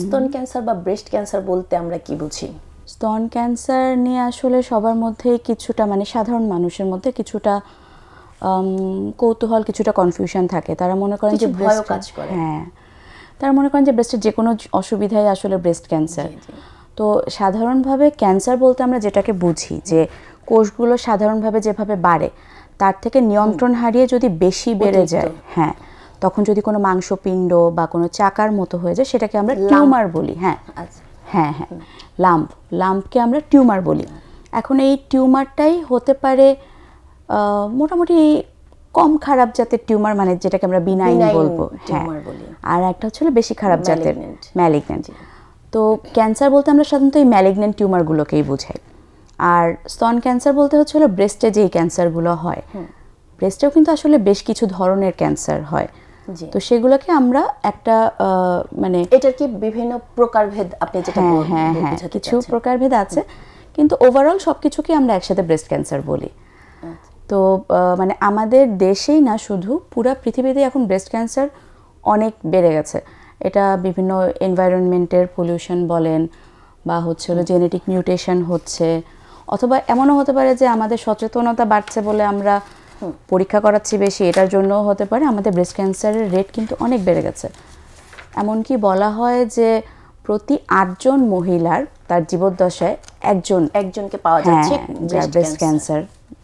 স্তন ক্যান্সার বা breast cancer বলতে আমরা কি বুঝি? স্তন ক্যান্সার নিয়ে আসলে সবার মধ্যেই কিছুটা মানে সাধারণ মানুষের মধ্যে কিছুটা কৌতূহল, কিছুটা কনফিউশন থাকে। তারা মনে করেন যে ভয় কাজ করে। হ্যাঁ, তারা মনে করেন যে ব্রেস্টের যে কোনো অসুবিধাই আসলে ব্রেস্ট ক্যান্সার। তো সাধারণভাবে ক্যান্সার বলতে আমরা যেটাকে বুঝি যে কোষগুলো সাধারণভাবে যেভাবে বাড়ে তার থেকে নিয়ন্ত্রণ হারিয়ে যদি বেশি বেড়ে যায়, হ্যাঁ, তখন যদি কোনো মাংসপিণ্ড বা কোনো চাকার মতো হয়ে যায় সেটাকে আমরা টিউমার বলি। হ্যাঁ হ্যাঁ হ্যাঁ, লাম্পকে আমরা টিউমার বলি। এখন এই টিউমারটাই হতে পারে মোটামুটি কম খারাপ জাতের টিউমার, মানে যেটাকে আমরা বিনাইন বলবো, হ্যাঁ, আর একটা হচ্ছে বেশি খারাপ জাতের ম্যালিগন্যান্ট। তো ক্যান্সার বলতে আমরা সাধারণত এই ম্যালিগন্যান্ট টিউমারগুলোকেই বোঝাই। আর স্তন ক্যান্সার বলতে হচ্ছে ব্রেস্টে যেই ক্যান্সারগুলো হয়, ব্রেস্টেও কিন্তু আসলে বেশ কিছু ধরনের ক্যান্সার হয়। তো সেগুলোকে আমরা একটা মানে এটার কি বিভিন্ন প্রকারভেদ আপনি যেটা বলছেন? হ্যাঁ হ্যাঁ, কিছু প্রকারভেদ আছে, কিন্তু ওভারঅল সবকিছুকে আমরা একসাথে ব্রেস্ট ক্যান্সার বলি। তো মানে আমাদের দেশেই না, শুধু পুরো পৃথিবীতে এখন ব্রেস্ট ক্যান্সার অনেক বেড়ে গেছে। এটা বিভিন্ন এনভায়রনমেন্টের পলিউশন বলেন, বা হচ্ছে জেনেটিক মিউটেশন হচ্ছে, অথবা এমনও হতে পারে যে আমাদের সচেতনতা বাড়ছে বলে আমরা পরীক্ষা করাচ্ছি বেশি, এটার জন্য হতে পারে আমাদের ব্রেস্ট ক্যান্সারের রেট কিন্তু অনেক বেড়ে গেছে। এমনকি বলা হয় যে প্রতি 8 জন মহিলার তার জীবদ্দশায় একজনকে পাওয়া যাচ্ছে ব্রেস্ট ক্যান্সার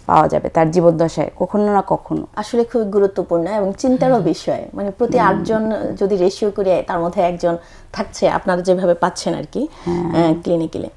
পাওয়া যাবে তার জীবদ্দশায়, কখনো না কখনো। আসলে খুব গুরুত্বপূর্ণ এবং চিন্তারও বিষয়। মানে প্রতি 8 জন যদি রেশিও করে তার মধ্যে একজন থাকছে, আপনারা যেভাবে পাচ্ছেন আর কি ক্লিনিক্যালে।